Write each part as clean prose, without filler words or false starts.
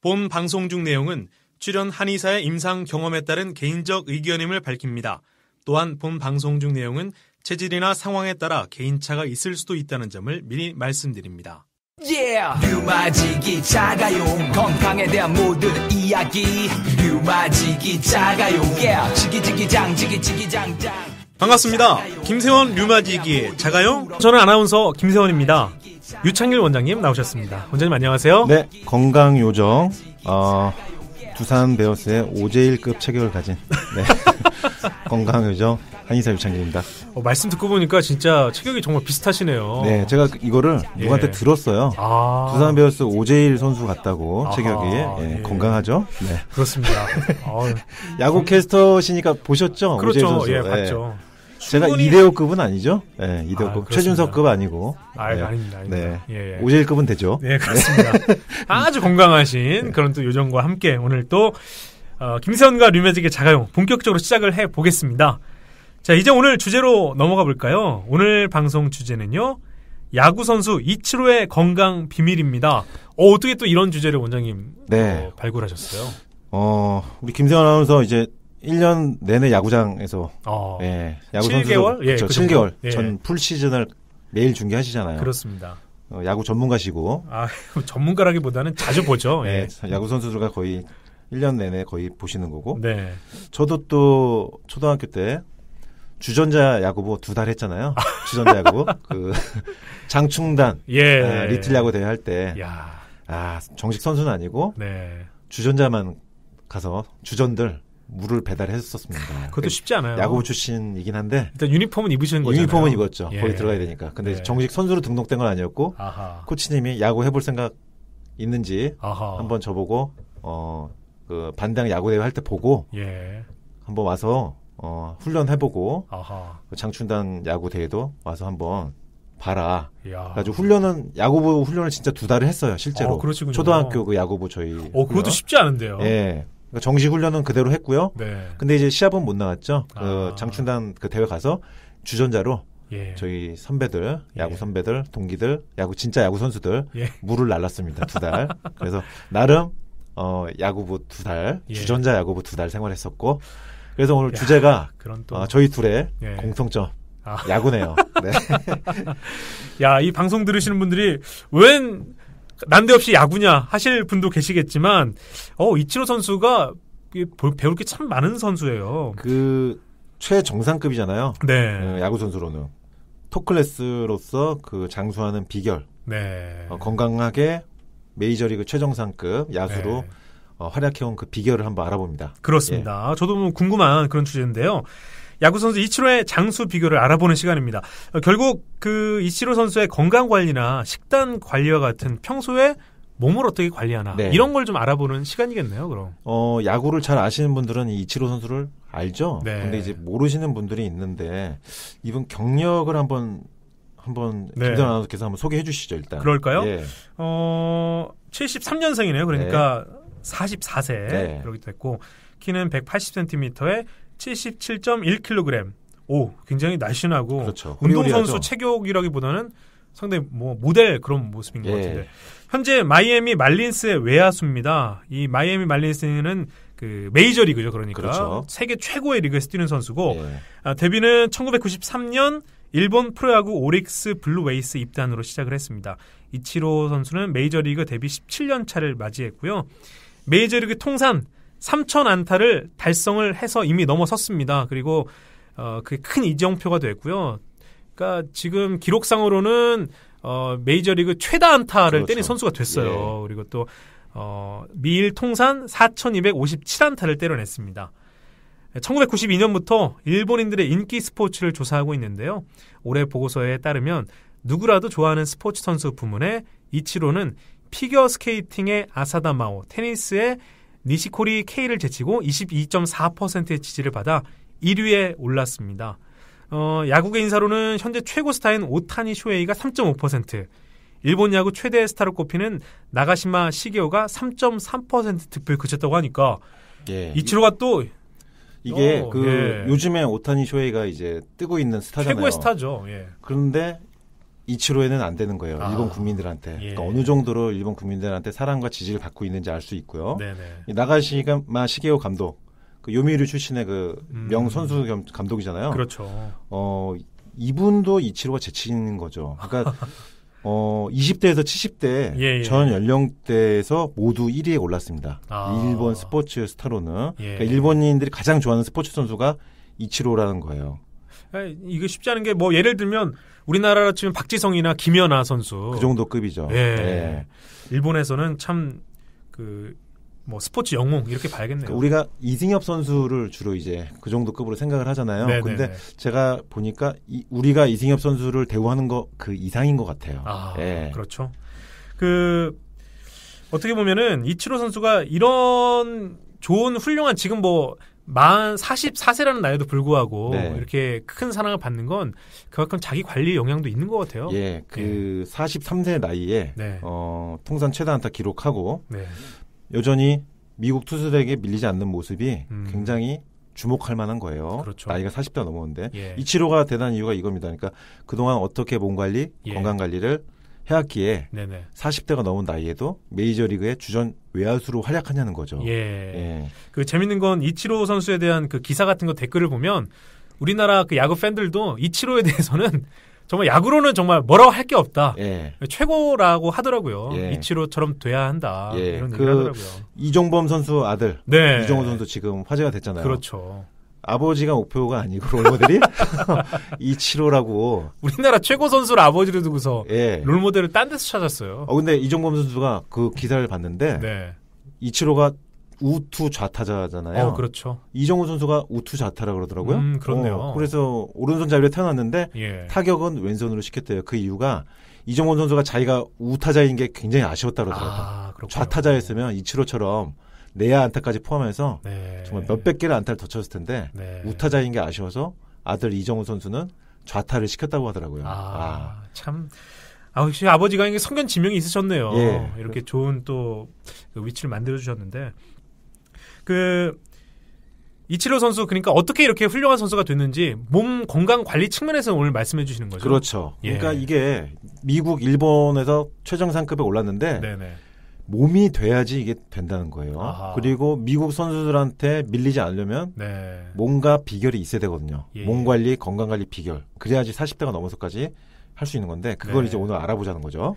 본 방송 중 내용은 출연 한의사의 임상 경험에 따른 개인적 의견임을 밝힙니다. 또한 본 방송 중 내용은 체질이나 상황에 따라 개인차가 있을 수도 있다는 점을 미리 말씀드립니다. 류마직이 작아요. 건강에 대한 모든 이야기 류마직이 작아요. 지기지기장 지기지기장장. 반갑습니다. 김세원 류마지기의 자가용. 저는 아나운서 김세원입니다. 유창길 원장님 나오셨습니다. 원장님 안녕하세요. 네, 건강요정 두산 베어스의 오제일급 체격을 가진 건강요정 한의사 유창길입니다. 말씀 듣고 보니까 진짜 체격이 정말 비슷하시네요. 네, 제가 이거를 누구한테 들었어요. 두산 베어스 오제일 선수 같다고 체격이 건강하죠. 네, 그렇습니다. 야구 캐스터시니까 보셨죠? 그렇죠. 오제일 선수. 예, 봤죠. 제가 이대호급은 아니죠? 네, 이대호급. 그렇습니다. 최준석급 아니고. 아닙니다. 네. 예. 오제일급은 되죠. 네, 그렇습니다. 아주 건강하신 그런 또 요정과 함께 오늘 또 김세원과 류마직의 자가용 본격적으로 시작을 해보겠습니다. 자, 이제 오늘 주제로 넘어가 볼까요? 오늘 방송 주제는요, 야구선수 이치로의 건강 비밀입니다. 어떻게 또 이런 주제를 원장님 발굴하셨어요? 우리 김세원 아나운서 이제 1년 내내 야구장에서 야구 7개월? 그렇죠. 7개월 전 풀 시즌을 매일 중계하시잖아요. 그렇습니다. 야구 전문가시고. 전문가라기보다는 자주 보죠. 네, 야구 선수들과 거의 1년 내내 거의 보시는 거고. 네. 저도 또 초등학교 때 주전자 야구부 2달 했잖아요. 주전자 야구부. 장충단 리틀 야구 대회 할 때 정식 선수는 아니고 주전자만 가서 주전들 물을 배달했었습니다. 그것도 쉽지 않아요. 야구부 출신이긴 한데 일단 유니폼은 입으시는 거잖아요. 유니폼은 입었죠. 거기 들어가야 되니까. 근데 정식 선수로 등록된 건 아니었고 코치님이 야구 해볼 생각 있는지 한번 저보고 반대항 야구 대회 할 때 보고 한번 와서 훈련해보고 장충단 야구 대회도 와서 한번 봐라. 그래가지고 야구부 훈련을 진짜 2달을 했어요. 실제로. 그러시군요. 초등학교 그 야구부 저희. 그것도 쉽지 않은데요. 예. 정식 훈련은 그대로 했고요. 네. 근데 이제 시합은 못 나갔죠. 장충단 그 대회 가서 주전자로 저희 선배들, 야구 선배들, 동기들, 진짜 야구 선수들 물을 날랐습니다. 2달. 그래서 나름 야구부 2달, 주전자 야구부 2달 생활했었고. 그래서 오늘 주제가 저희 둘의 공통점 야구네요. 네. 이 방송 들으시는 분들이 웬 난데없이 야구냐 하실 분도 계시겠지만 이치로 선수가 배울 게 참 많은 선수예요. 최정상급이잖아요. 네. 야구 선수로는 톱클래스로서 장수하는 비결. 건강하게 메이저리그 최정상급 야수로 활약해온 그 비결을 한번 알아봅니다. 그렇습니다. 저도 궁금한 그런 주제인데요. 야구 선수 이치로의 장수 비결을 알아보는 시간입니다. 결국 이치로 선수의 건강 관리나 식단 관리와 같은 평소에 몸을 어떻게 관리하나 이런 걸 좀 알아보는 시간이겠네요. 그럼. 야구를 잘 아시는 분들은 이 이치로 선수를 알죠. 근데 이제 모르시는 분들이 있는데 이분 경력을 한번 김세원 아나운서께서 한번 소개해 주시죠, 일단. 그럴까요? 73년생이네요. 그러니까 44세 그러기도 했고 키는 180cm에 77.1kg. 굉장히 날씬하고 그렇죠. 운동선수 체격이라기보다는 상당히 모델 그런 모습인 것 같은데 현재 마이애미 말린스의 외야수입니다. 이 마이애미 말린스는 메이저리그죠. 그러니까 세계 최고의 리그에서 뛰는 선수고 데뷔는 1993년 일본 프로야구 오릭스 블루웨이스 입단으로 시작을 했습니다. 이치로 선수는 메이저리그 데뷔 17년 차를 맞이했고요. 메이저리그 통산 3,000 안타를 달성을 해서 이미 넘어섰습니다. 그리고 그게 큰 이정표가 됐고요. 그러니까 지금 기록상으로는 메이저리그 최다 안타를 때린 선수가 됐어요. 그리고 또 미일 통산 4,257안타를 때려냈습니다. 1992년부터 일본인들의 인기 스포츠를 조사하고 있는데요. 올해 보고서에 따르면 누구라도 좋아하는 스포츠 선수 부문에 이치로는 피겨 스케이팅의 아사다 마오, 테니스의 니시코리 케이를 제치고 22.4%의 지지를 받아 1위에 올랐습니다. 야구계 인사로는 현재 최고 스타인 오타니 쇼헤이가 3.5%, 일본 야구 최대 스타로 꼽히는 나가시마 시게오가 3.3% 득표에 그쳤다고 하니까 이치로가 또 이게 요즘에 오타니 쇼헤이가 이제 뜨고 있는 스타잖아요. 최고의 스타죠. 그런데 이치로에는 안 되는 거예요. 일본 국민들한테. 예. 그러니까 어느 정도로 일본 국민들한테 사랑과 지지를 받고 있는지 알 수 있고요. 네네. 나가시마 시게오 감독, 그 요미우리 출신의 그 명 선수 감독이잖아요. 그렇죠. 이분도 이치로가 제치는 거죠. 그러니까 20대에서 70대 예. 전 연령대에서 모두 1위에 올랐습니다. 일본 스포츠 스타로는. 예. 그러니까 일본인들이 가장 좋아하는 스포츠 선수가 이치로라는 거예요. 이거 쉽지 않은 게 뭐 예를 들면 우리나라로 치면 박지성이나 김연아 선수 그 정도 급이죠. 예. 예. 일본에서는 참 뭐 스포츠 영웅 이렇게 봐야겠네요. 그러니까 우리가 이승엽 선수를 주로 이제 그 정도 급으로 생각을 하잖아요. 네네네. 근데 제가 보니까 우리가 이승엽 선수를 대우하는 거 그 이상인 것 같아요. 예. 그렇죠. 어떻게 보면은 이치로 선수가 이런 좋은 훌륭한 지금 뭐 44세라는 나이도 불구하고 네. 이렇게 큰 사랑을 받는 건 그만큼 자기 관리 영향도 있는 것 같아요. 예, 43세 나이에 네. 통산 최다 안타 기록하고 네. 여전히 미국 투수들에게 밀리지 않는 모습이 굉장히 주목할 만한 거예요. 그렇죠. 나이가 40대가 넘었는데 예. 이치로가 대단한 이유가 이겁니다. 그러니까 그동안 어떻게 몸 관리, 예. 건강 관리를 해왔기에 네네. 40대가 넘은 나이에도 메이저리그의 주전 외야수로 활약하냐는 거죠. 예. 재밌는 건 이치로 선수에 대한 그 기사 같은 거 댓글을 보면 우리나라 그 야구 팬들도 이치로에 대해서는 정말 야구로는 정말 뭐라고 할 게 없다. 예. 최고라고 하더라고요. 예. 이치로처럼 돼야 한다. 예. 이런 얘기를 하더라고요. 이종범 선수 아들 네. 이종호 선수 지금 화제가 됐잖아요. 그렇죠. 아버지가 목표가 아니고 롤모델이 이치로라고. 우리나라 최고 선수를 아버지로 두고서 예. 롤모델을 딴 데서 찾았어요. 근데 이종범 선수가 그 기사를 봤는데 네. 이치로가 우투 좌타자잖아요. 그렇죠. 이정우 선수가 우투 좌타라 그러더라고요. 그렇네요. 그래서 오른손 잡이로 태어났는데 예. 타격은 왼손으로 시켰대요. 그 이유가 이정우 선수가 자기가 우타자인 게 굉장히 아쉬웠다 그러더라고요. 좌타자였으면 이치로처럼 내야 안타까지 포함해서 네. 정말 몇백 개를 안타를 더 쳤을 텐데 네. 우타자인 게 아쉬워서 아들 이정우 선수는 좌타를 시켰다고 하더라고요. 참. 역시 아버지가 이게 성견지명이 있으셨네요. 예. 이렇게 좋은 또 위치를 만들어 주셨는데 이치로 선수 그러니까 어떻게 이렇게 훌륭한 선수가 됐는지 몸 건강 관리 측면에서 오늘 말씀해 주시는 거죠. 그렇죠. 예. 그러니까 이게 미국, 일본에서 최정상급에 올랐는데 네네. 몸이 돼야지 이게 된다는 거예요. 아하. 그리고 미국 선수들한테 밀리지 않으려면 네. 뭔가 비결이 있어야 되거든요. 예. 몸 관리, 건강 관리 비결. 그래야지 40대가 넘어서까지 할 수 있는 건데 그걸 네. 이제 오늘 알아보자는 거죠.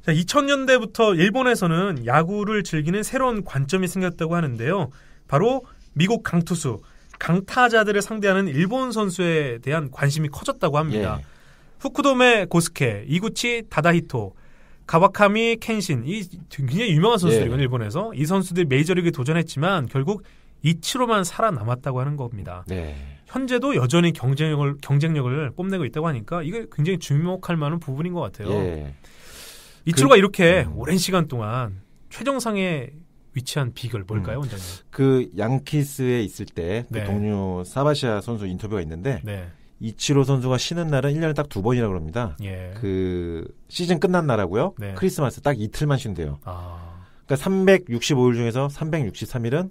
자, 2000년대부터 일본에서는 야구를 즐기는 새로운 관점이 생겼다고 하는데요. 바로 미국 강투수, 강타자들을 상대하는 일본 선수에 대한 관심이 커졌다고 합니다. 예. 후쿠도메 고스케, 이구치 다다히토, 가와카미 켄신, 이 굉장히 유명한 선수들이거든요. 예. 일본에서. 이 선수들이 메이저리그에 도전했지만 결국 이치로만 살아남았다고 하는 겁니다. 네. 현재도 여전히 경쟁력을 뽐내고 있다고 하니까 이게 굉장히 주목할 만한 부분인 것 같아요. 예. 이치로가 이렇게 오랜 시간 동안 최정상에 위치한 비결 뭘까요, 원장님? 그 양키스에 있을 때 그 네. 동료 사바시아 선수 인터뷰가 있는데 네. 이치로 선수가 쉬는 날은 1년에 딱 2번이라고 그럽니다. 예. 그 시즌 끝난 날하고요. 네. 크리스마스 딱 이틀만 쉰대요. 그러니까 365일 중에서 363일은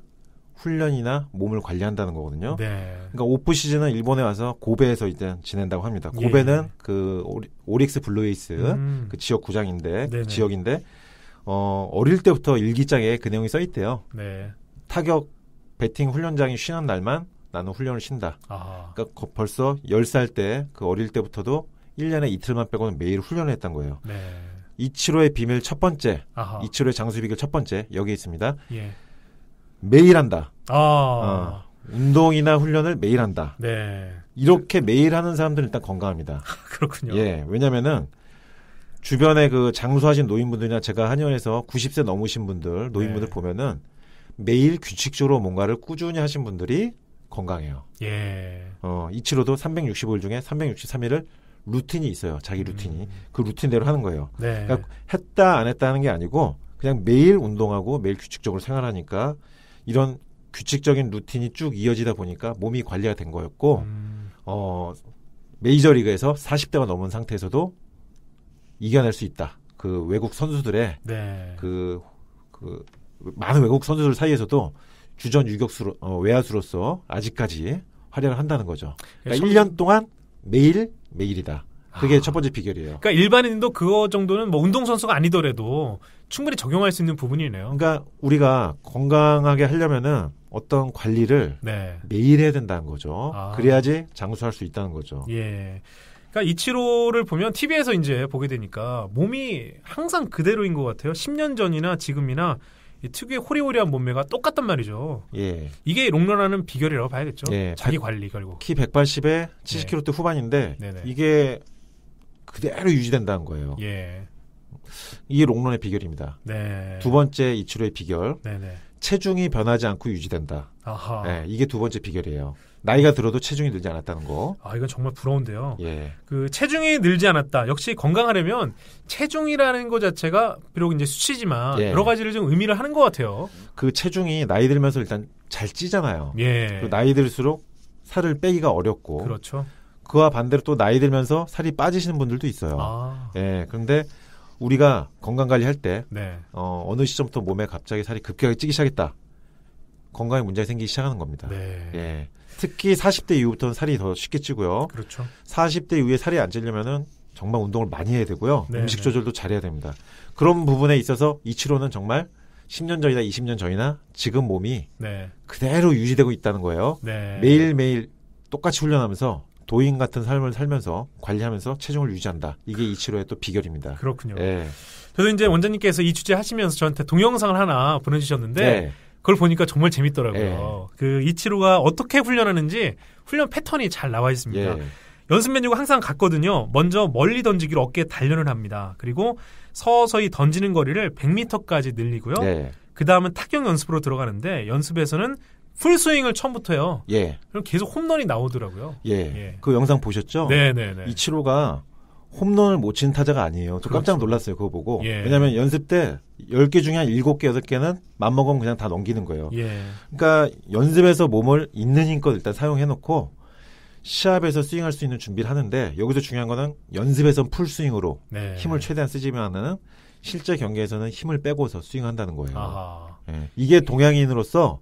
훈련이나 몸을 관리한다는 거거든요. 네. 그러니까 오프 시즌은 일본에 와서 고베에서 이제 지낸다고 합니다. 고베는 예. 그 오릭스 블루에이스 그 지역 구장인데 네네. 지역인데 어릴 때부터 일기장에 그 내용이 써 있대요. 네. 타격 배팅 훈련장이 쉬는 날만 나는 훈련을 쉰다. 그러니까 벌써 10살 때 그 어릴 때부터도 1년에 이틀만 빼고는 매일 훈련을 했던 거예요. 네. 이치로의 비밀 첫 번째, 이치로의 장수 비결 첫 번째 여기 있습니다. 예. 매일 한다. 운동이나 훈련을 매일 한다. 네. 이렇게 매일 하는 사람들은 일단 건강합니다. 그렇군요. 예, 왜냐면은 주변에 그 장수하신 노인분들이나 제가 한의원에서 90세 넘으신 분들, 노인분들 네. 보면은 매일 규칙적으로 뭔가를 꾸준히 하신 분들이 건강해요. 예. 이치로도 365일 중에 363일을 루틴이 있어요. 자기 루틴이. 그 루틴대로 하는 거예요. 네. 그러니까 했다 안 했다 하는 게 아니고 그냥 매일 운동하고 매일 규칙적으로 생활하니까 이런 규칙적인 루틴이 쭉 이어지다 보니까 몸이 관리가 된 거였고 메이저리그에서 40대가 넘은 상태에서도 이겨낼 수 있다. 그 외국 선수들의 네. 그 많은 외국 선수들 사이에서도 주전 유격수 외야수로서 아직까지 활약을 한다는 거죠. 그러니까 1년 동안 매일이다. 그게 첫 번째 비결이에요. 그러니까 일반인도 그거 정도는 뭐 운동선수가 아니더라도 충분히 적용할 수 있는 부분이네요. 그러니까 우리가 건강하게 하려면은 어떤 관리를 네. 매일 해야 된다는 거죠. 그래야지 장수할 수 있다는 거죠. 예. 그러니까 이치로를 보면 TV에서 이제 보게 되니까 몸이 항상 그대로인 것 같아요. 10년 전이나 지금이나 이 특유의 호리호리한 몸매가 똑같단 말이죠. 예. 이게 롱런하는 비결이라고 봐야겠죠. 예. 자기 관리 결국. 키 180에 70kg대 후반인데 네네. 이게 그대로 유지된다는 거예요. 예. 이게 롱런의 비결입니다. 네. 두 번째 이치로의 비결. 네네. 체중이 변하지 않고 유지된다. 아하. 네, 이게 두 번째 비결이에요. 나이가 들어도 체중이 늘지 않았다는 거. 이건 정말 부러운데요. 예. 그 체중이 늘지 않았다. 역시 건강하려면 체중이라는 것 자체가 비록 이제 수치지만 예. 여러 가지를 좀 의미를 하는 것 같아요. 그 체중이 나이 들면서 일단 잘 찌잖아요. 예. 나이 들수록 살을 빼기가 어렵고. 그렇죠. 그와 반대로 또 나이 들면서 살이 빠지시는 분들도 있어요. 예. 그런데 우리가 건강 관리할 때 네. 어느 시점부터 몸에 갑자기 살이 급격하게 찌기 시작했다. 건강에 문제가 생기기 시작하는 겁니다. 네. 예. 특히 40대 이후부터는 살이 더 쉽게 찌고요. 그렇죠. 40대 이후에 살이 안 찌려면은 정말 운동을 많이 해야 되고요. 네, 음식 조절도 잘해야 됩니다. 그런 부분에 있어서 이치로는 정말 10년 전이나 20년 전이나 지금 몸이 네. 그대로 유지되고 있다는 거예요. 네. 매일매일 똑같이 훈련하면서 도인 같은 삶을 살면서 관리하면서 체중을 유지한다. 이게 이치로의 또 비결입니다. 그렇군요. 예. 저도 이제 원장님께서 이 주제 하시면서 저한테 동영상을 하나 보내주셨는데 네. 그걸 보니까 정말 재밌더라고요. 예. 그 이치로가 어떻게 훈련하는지 훈련 패턴이 잘 나와 있습니다. 예. 연습 메뉴가 항상 같거든요. 먼저 멀리 던지기로 어깨에 단련을 합니다. 그리고 서서히 던지는 거리를 100m까지 늘리고요. 네. 그 다음은 타격 연습으로 들어가는데 연습에서는 풀스윙을 처음부터 해요. 예. 그럼 계속 홈런이 나오더라고요. 예. 예. 그 영상 보셨죠? 네네네. 이치로가 홈런을 못 치는 타자가 아니에요. 저 깜짝 놀랐어요. 그거 보고. 예. 왜냐하면 연습 때 10개 중에 한 7개, 8개는 맘먹으면 그냥 다 넘기는 거예요. 예. 그러니까 연습에서 몸을 있는 힘껏 일단 사용해놓고 시합에서 스윙할 수 있는 준비를 하는데 여기서 중요한 거는 연습에선 풀스윙으로 네. 힘을 힘을 최대한 쓰지만은 실제 경기에서는 힘을 빼고서 스윙한다는 거예요. 아하. 예. 이게 동양인으로서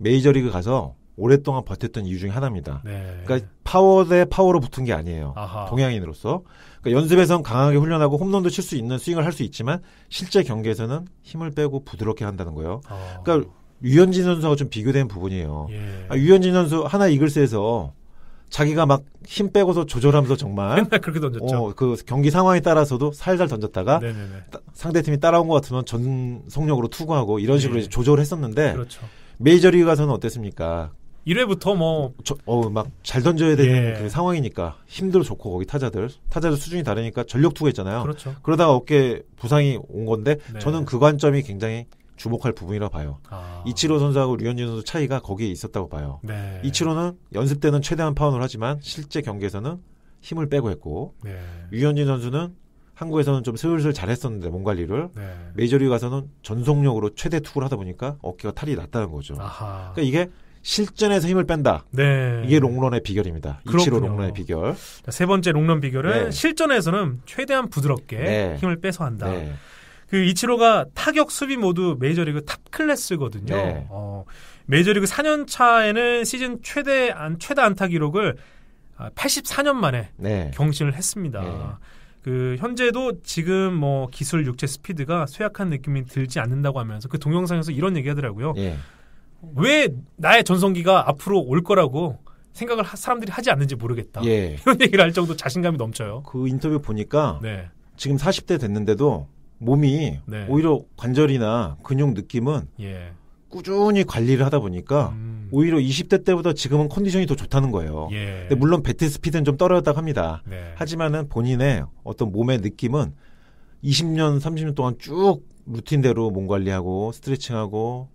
메이저리그 가서 오랫동안 버텼던 이유 중에 하나입니다. 네. 그러니까 파워 대 파워로 붙은 게 아니에요. 아하. 동양인으로서. 그러니까 연습에선 강하게 훈련하고 홈런도 칠 수 있는 스윙을 할 수 있지만 실제 경기에서는 힘을 빼고 부드럽게 한다는 거예요. 그러니까 류현진 선수하고 좀 비교된 부분이에요. 예. 류현진 선수 하나 이글스에서 자기가 막 힘 빼고서 조절하면서 정말 맨날 그렇게 던졌죠. 그 경기 상황에 따라서도 살살 던졌다가 네네네. 상대팀이 따라온 것 같으면 전속력으로 투구하고 이런 식으로 예. 이제 조절을 했었는데 그렇죠. 메이저리그 가서는 어땠습니까? 1회부터 뭐 막 잘 던져야 되는 예. 그 상황이니까 힘도 좋고 거기 타자들 수준이 다르니까 전력 투구했잖아요. 그렇죠. 그러다가 어깨 부상이 온 건데 네. 저는 그 관점이 굉장히 주목할 부분이라 봐요. 이치로 선수하고 류현진 선수 차이가 거기에 있었다고 봐요. 네. 이치로는 연습 때는 최대한 파운을 하지만 실제 경기에서는 힘을 빼고 했고 네. 류현진 선수는 한국에서는 좀 슬슬 잘했었는데 몸 관리를 네. 메이저리그 가서는 전속력으로 최대 투구를 하다 보니까 어깨가 탈이 났다는 거죠. 아하. 그러니까 이게 실전에서 힘을 뺀다. 네. 이게 롱런의 비결입니다. 이치로 그렇군요. 롱런의 비결. 자, 세 번째 롱런 비결은 네. 실전에서는 최대한 부드럽게 네. 힘을 빼서 한다. 네. 그 이치로가 타격 수비 모두 메이저리그 탑 클래스거든요. 네. 메이저리그 4년 차에는 시즌 최다 안타 기록을 84년 만에 네. 경신을 했습니다. 네. 그 현재도 지금 뭐 기술 육체 스피드가 쇠약한 느낌이 들지 않는다고 하면서 그 동영상에서 이런 얘기하더라고요. 예. 왜 나의 전성기가 앞으로 올 거라고 생각을 사람들이 하지 않는지 모르겠다. 예. 이런 얘기를 할 정도 자신감이 넘쳐요. 그 인터뷰 보니까 네. 지금 40대 됐는데도 몸이 네. 오히려 관절이나 근육 느낌은 예. 꾸준히 관리를 하다 보니까 오히려 20대 때보다 지금은 컨디션이 더 좋다는 거예요. 예. 근데 물론 배트 스피드는 좀 떨어졌다고 합니다. 네. 하지만은 본인의 어떤 몸의 느낌은 20년, 30년 동안 쭉 루틴대로 몸 관리하고 스트레칭하고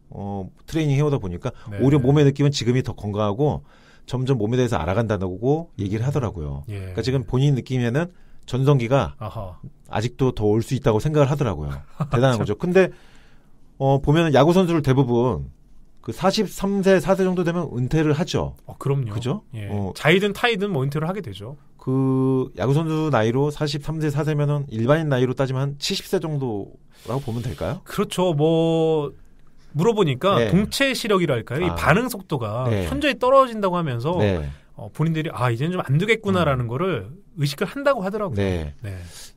트레이닝 해오다 보니까 네. 오히려 몸의 느낌은 지금이 더 건강하고 점점 몸에 대해서 알아간다고 얘기를 하더라고요. 예. 그러니까 지금 본인 느낌에는 전성기가 아하. 아직도 더 올 수 있다고 생각을 하더라고요. 대단한 거죠. 근데 보면은 야구 선수를 대부분 그 43세, 4세 정도 되면 은퇴를 하죠. 그럼요. 그죠? 예. 자이든 타이든 뭐 은퇴를 하게 되죠. 그 야구 선수 나이로 43세, 4세면은 일반인 나이로 따지면 한 70세 정도라고 보면 될까요? 그렇죠. 뭐 물어보니까 네. 동체 시력이랄까요? 이 반응 속도가 네. 현저히 떨어진다고 하면서 네. 본인들이 이제는 좀 안 되겠구나라는 거를 의식을 한다고 하더라고요. 네.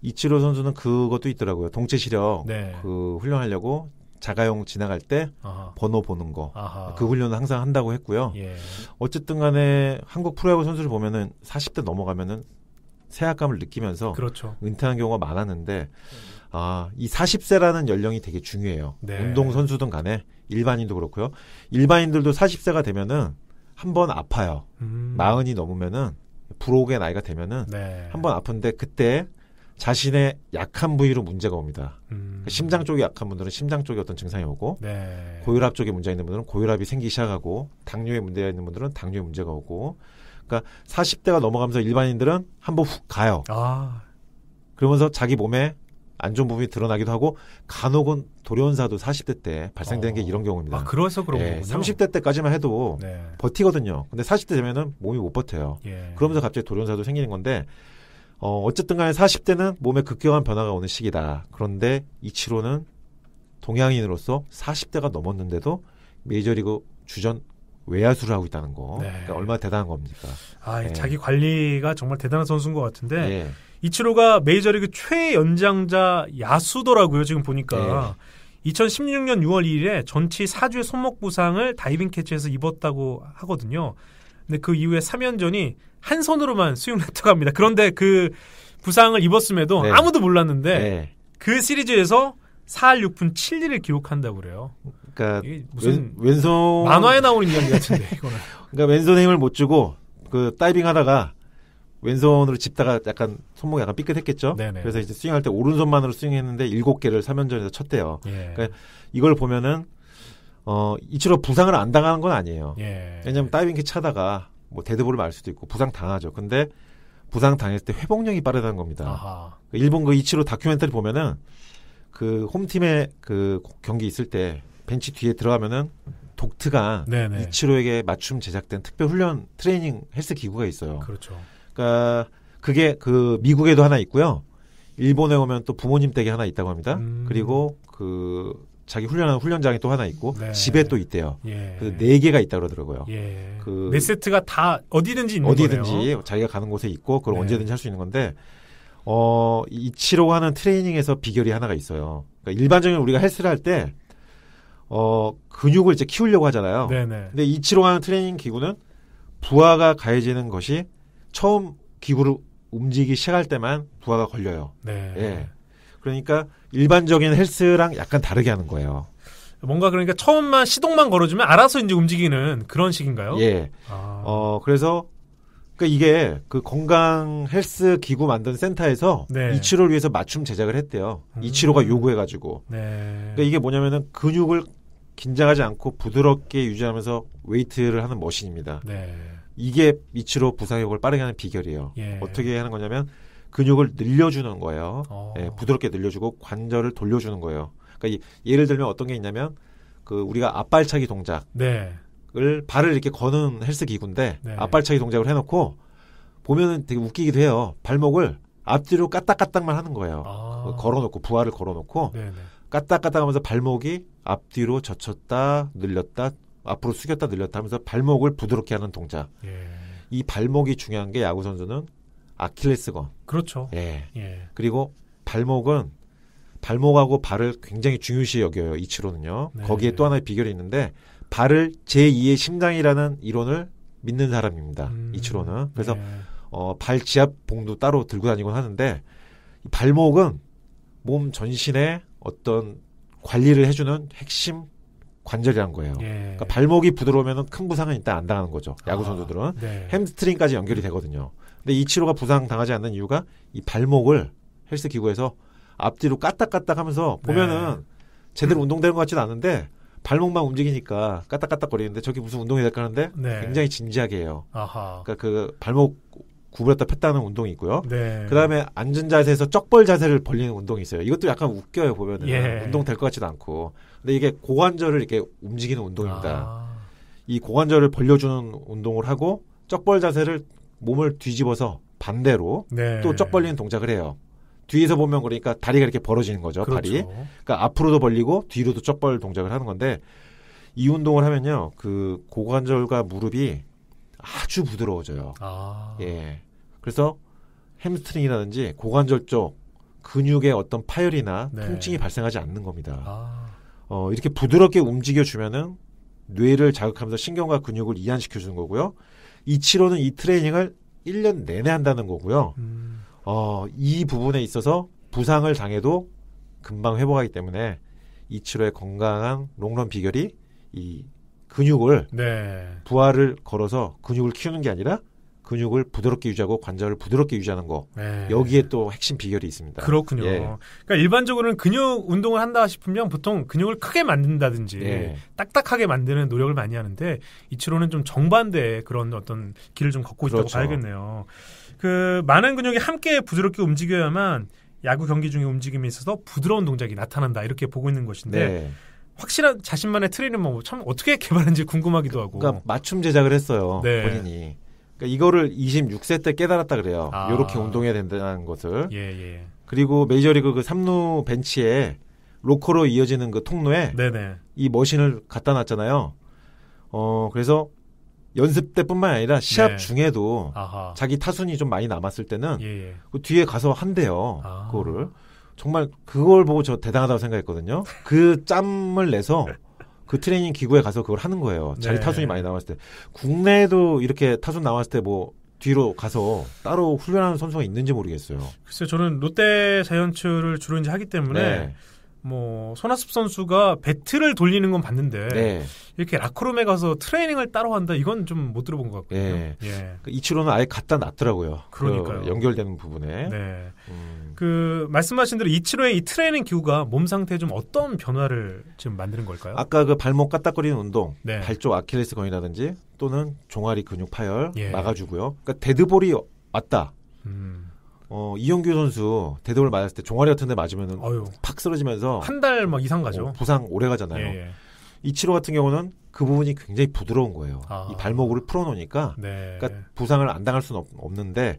이치로 선수는 그것도 있더라고요. 동체 시력 그 훈련하려고 자가용 지나갈 때 번호 보는 거. 그 훈련은 항상 한다고 했고요. 어쨌든 간에 한국 프로야구 선수를 보면은 40대 넘어가면은 세악감을 느끼면서 그렇죠. 은퇴하는 경우가 많았는데 이 40세라는 연령이 되게 중요해요. 운동 선수든 간에 일반인도 그렇고요. 일반인들도 40세가 되면은 한번 아파요. 40이 넘으면은 불혹의 나이가 되면은 한번 아픈데 그때 자신의 약한 부위로 문제가 옵니다. 심장 쪽이 약한 분들은 심장 쪽에 어떤 증상이 오고 고혈압 쪽에 문제가 있는 분들은 고혈압이 생기기 시작하고 당뇨에 문제가 있는 분들은 당뇨에 문제가 오고 그러니까 40대가 넘어가면서 일반인들은 한번 훅 가요. 그러면서 자기 몸에 안 좋은 부분이 드러나기도 하고 간혹은 돌연사도 40대 때 발생되는 게 이런 경우입니다. 그래서 그런 거군요. 30대 때까지만 해도 버티거든요. 근데 40대 되면은 몸이 못 버텨요. 그러면서 갑자기 돌연사도 생기는 건데 어쨌든 간에 40대는 몸에 급격한 변화가 오는 시기다. 그런데 이치로는 동양인으로서 40대가 넘었는데도 메이저리그 주전 외야수를 하고 있다는 거. 그러니까 얼마나 대단한 겁니까? 자기 관리가 정말 대단한 선수인 것 같은데 이치로가 메이저리그 최연장자 야수더라고요. 지금 보니까 2016년 6월 2일에 전치 4주의 손목 부상을 다이빙 캐치에서 입었다고 하거든요. 근데 그 이후에 3연전이 한 손으로만 스윙을 했다고 합니다. 그런데 그 부상을 입었음에도 아무도 몰랐는데 그 시리즈에서 4할 6푼 7리를 기록한다고 그래요. 그러니까 무슨 왼손 만화에 나오는 이야기 같은데 이거는. 그러니까 왼손에 힘을 못 주고 그 다이빙 하다가 왼손으로 짚다가 약간 손목이 약간 삐끗했겠죠. 그래서 이제 스윙할 때 오른손만으로 스윙했는데 7개를 3연전에서 쳤대요. 그러니까 이걸 보면은 이치로 부상을 안 당하는 건 아니에요. 왜냐하면 다이빙 캐치 하다가 뭐 데드볼을 맞을 수도 있고 부상 당하죠. 근데 부상 당했을 때 회복력이 빠르다는 겁니다. 일본 그 이치로 다큐멘터리 보면은 그 홈팀의 그 경기 있을 때 벤치 뒤에 들어가면은 독트가 이치로에게 맞춤 제작된 특별 훈련 트레이닝 헬스 기구가 있어요. 그렇죠. 그러니까 그게 그 미국에도 하나 있고요. 일본에 오면 또 부모님 댁에 하나 있다고 합니다. 그리고 그 자기 훈련하는 훈련장이 또 하나 있고 집에 또 있대요. 그 4개가 있다 그러더라고요. 그 4세트가 다 어디든지 있는 거네요. 자기가 가는 곳에 있고 그걸 언제든지 할 수 있는 건데 이치로가 하는 트레이닝에서 비결이 하나가 있어요. 그러니까 일반적인 우리가 헬스를 할 때 근육을 이제 키우려고 하잖아요. 근데 이치로가 하는 트레이닝 기구는 부하가 가해지는 것이 처음 기구를 움직이기 시작할 때만 부하가 걸려요. 그러니까 일반적인 헬스랑 약간 다르게 하는 거예요. 뭔가 그러니까 처음만 시동만 걸어주면 알아서 이제 움직이는 그런 식인가요? 그래서 그러니까 이게 그 건강 헬스 기구 만든 센터에서 이치로를 위해서 맞춤 제작을 했대요. 이치로가 요구해가지고. 그러니까 이게 뭐냐면은 근육을 긴장하지 않고 부드럽게 유지하면서 웨이트를 하는 머신입니다. 이게 이치로 부상 회복을 빠르게 하는 비결이에요. 어떻게 하는 거냐면 근육을 늘려주는 거예요. 부드럽게 늘려주고 관절을 돌려주는 거예요. 그러니까 예를 들면 어떤 게 있냐면 그 우리가 앞발차기 동작을 발을 이렇게 거는 헬스 기구인데 앞발차기 동작을 해놓고 보면은 되게 웃기기도 해요. 발목을 앞뒤로 까딱까딱만 하는 거예요. 걸어놓고 부하를 걸어놓고 까딱까딱하면서 발목이 앞뒤로 젖혔다 늘렸다 앞으로 숙였다 늘렸다 하면서 발목을 부드럽게 하는 동작. 이 발목이 중요한 게 야구 선수는 아킬레스건. 그렇죠. 그리고 발목하고 발을 굉장히 중요시 여겨요. 이치로는요. 거기에 또 하나의 비결이 있는데 발을 제2의 심장이라는 이론을 믿는 사람입니다. 이치로는. 그래서 발 지압 봉도 따로 들고 다니곤 하는데 발목은 몸 전신에 어떤 관리를 해주는 핵심 관절이란 거예요. 그러니까 발목이 부드러우면 큰 부상은 일단 안 당하는 거죠. 야구 선수들은. 햄스트링까지 연결이 되거든요. 근데 이치로가 부상 당하지 않는 이유가 이 발목을 헬스 기구에서 앞뒤로 까딱까딱 하면서 보면은 제대로 운동되는 것 같지는 않은데 발목만 움직이니까 까딱까딱 거리는데 저게 무슨 운동이 될까 하는데 굉장히 진지하게 해요. 그러니까 그 발목 구부렸다 폈다는 운동이 있고요. 그 다음에 앉은 자세에서 쩍벌 자세를 벌리는 운동이 있어요. 이것도 약간 웃겨요, 보면은. 운동 될 것 같지도 않고. 근데 이게 고관절을 이렇게 움직이는 운동입니다. 이 고관절을 벌려주는 운동을 하고 쩍벌 자세를 몸을 뒤집어서 반대로 또 쩍 벌리는 동작을 해요. 뒤에서 보면 그러니까 다리가 이렇게 벌어지는 거죠. 발이. 그러니까 앞으로도 벌리고 뒤로도 쩍벌 동작을 하는 건데 이 운동을 하면요. 그 고관절과 무릎이 아주 부드러워져요. 그래서 햄스트링이라든지 고관절 쪽 근육의 어떤 파열이나 통증이 발생하지 않는 겁니다. 이렇게 부드럽게 움직여주면은 뇌를 자극하면서 신경과 근육을 이완시켜주는 거고요. 이치로는 이 트레이닝을 1년 내내 한다는 거고요. 이 부분에 있어서 부상을 당해도 금방 회복하기 때문에 이치로의 건강한 롱런 비결이 이 근육을 부하를 걸어서 근육을 키우는 게 아니라 근육을 부드럽게 유지하고 관절을 부드럽게 유지하는 거. 여기에 또 핵심 비결이 있습니다. 그렇군요. 그러니까 일반적으로는 근육 운동을 한다 싶으면 보통 근육을 크게 만든다든지 딱딱하게 만드는 노력을 많이 하는데 이치로는 좀 정반대의 그런 어떤 길을 좀 걷고 있다고 봐야겠네요. 그 많은 근육이 함께 부드럽게 움직여야만 야구 경기 중에 움직임에 있어서 부드러운 동작이 나타난다 이렇게 보고 있는 것인데 확실한 자신만의 트레이닝 방법 참 어떻게 개발한지 궁금하기도 하고. 그러니까 맞춤 제작을 했어요. 본인이. 그러니까 이거를 26세 때 깨달았다 그래요. 이렇게 운동해야 된다는 것을. 그리고 메이저리그 그 3루 벤치에 로커로 이어지는 그 통로에 이 머신을 갖다 놨잖아요. 그래서 연습 때뿐만 아니라 시합 중에도 자기 타순이 좀 많이 남았을 때는 그 뒤에 가서 한대요. 그거를. 정말 그걸 보고 저 대단하다고 생각했거든요. 그 짬을 내서 그 트레이닝 기구에 가서 그걸 하는 거예요. 자기 타순이 많이 남았을 때. 국내에도 이렇게 타순 남았을 때 뭐 뒤로 가서 따로 훈련하는 선수가 있는지 모르겠어요. 글쎄요. 저는 롯데 자이언츠를 주로 이제 하기 때문에 뭐 손아섭 선수가 배트를 돌리는 건 봤는데 이렇게 라커룸에 가서 트레이닝을 따로 한다 이건 좀 못 들어본 것 같거든요. 이치로는 아예 갖다 놨더라고요. 그러니까요. 그 연결되는 부분에. 그 말씀하신 대로 이치로의 이 트레이닝 기구가 몸 상태에 좀 어떤 변화를 지금 만드는 걸까요? 아까 그 발목 까딱거리는 운동, 발 쪽 아킬레스 건이라든지 또는 종아리 근육 파열 막아주고요. 그러니까 데드볼이 왔다. 이영규 선수 데드볼 맞았을 때 종아리 같은 데 맞으면은 팍 쓰러지면서 한 달 막 이상 가죠. 부상 오래 가잖아요. 이치로 같은 경우는 그 부분이 굉장히 부드러운 거예요. 이 발목을 풀어놓으니까 그러니까 부상을 안 당할 수는 없는데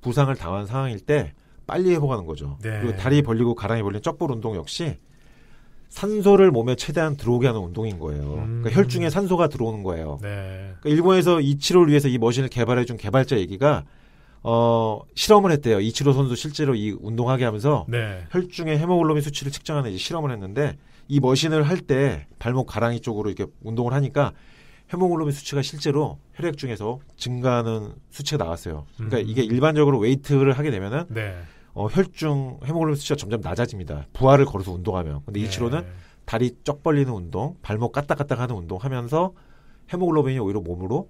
부상을 당한 상황일 때 빨리 회복하는 거죠. 그리고 다리 벌리고 가랑이 벌리는 쩍볼 운동 역시 산소를 몸에 최대한 들어오게 하는 운동인 거예요. 그러니까 혈중에 산소가 들어오는 거예요. 그러니까 일본에서 이치로를 위해서 이 머신을 개발해준 개발자 얘기가 실험을 했대요. 이치로 선수 실제로 이 운동하게 하면서 혈중의 헤모글로빈 수치를 측정하는 이제 실험을 했는데 이 머신을 할 때 발목 가랑이 쪽으로 이렇게 운동을 하니까 헤모글로빈 수치가 실제로 혈액 중에서 증가하는 수치가 나왔어요. 그러니까 이게 일반적으로 웨이트를 하게 되면은 혈중 헤모글로빈 수치가 점점 낮아집니다. 부하를 걸어서 운동하면. 근데 이치로는 다리 쩍 벌리는 운동, 발목 까딱까딱하는 운동 하면서 헤모글로빈이 오히려 몸으로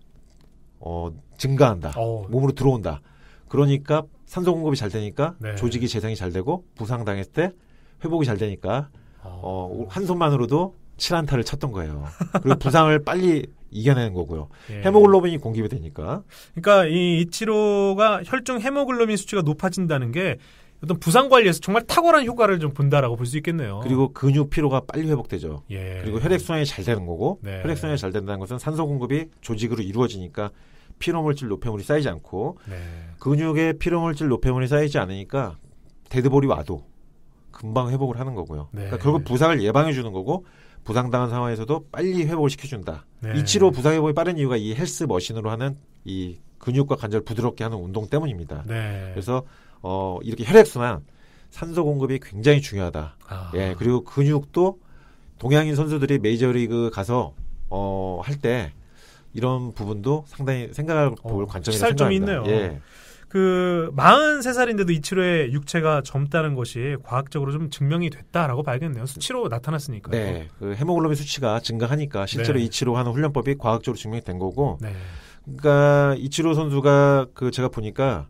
증가한다. 몸으로 들어온다. 그러니까 산소 공급이 잘 되니까 조직이 재생이 잘 되고 부상 당했을 때 회복이 잘 되니까 한 손만으로도 7안타를 쳤던 거예요. 그리고 부상을 빨리 이겨내는 거고요. 헤모글로빈이 공급이 되니까. 그러니까 이 이치로가 혈중 헤모글로빈 수치가 높아진다는 게 어떤 부상 관리에서 정말 탁월한 효과를 좀 본다라고 볼 수 있겠네요. 그리고 근육 피로가 빨리 회복되죠. 그리고 혈액순환이 잘 되는 거고 혈액순환이 잘 된다는 것은 산소 공급이 조직으로 이루어지니까 피로물질 노폐물이 쌓이지 않고 근육에 피로물질 노폐물이 쌓이지 않으니까 데드볼이 와도 금방 회복을 하는 거고요. 그러니까 결국 부상을 예방해 주는 거고 부상당한 상황에서도 빨리 회복을 시켜준다. 이치로 부상 회복이 빠른 이유가 이 헬스 머신으로 하는 이 근육과 관절 부드럽게 하는 운동 때문입니다. 그래서 이렇게 혈액순환, 산소 공급이 굉장히 중요하다. 그리고 근육도 동양인 선수들이 메이저리그 가서 할 때 이런 부분도 상당히 생각할 볼 관점이라고 생각합니다. 시살점이 있네요. 그 43살인데도 이치로의 육체가 젊다는 것이 과학적으로 좀 증명이 됐다라고 봐야겠네요. 수치로 나타났으니까요. 그 헤모글로빈 수치가 증가하니까 실제로 이치로 하는 훈련법이 과학적으로 증명이 된 거고. 그러니까 이치로 선수가 그 제가 보니까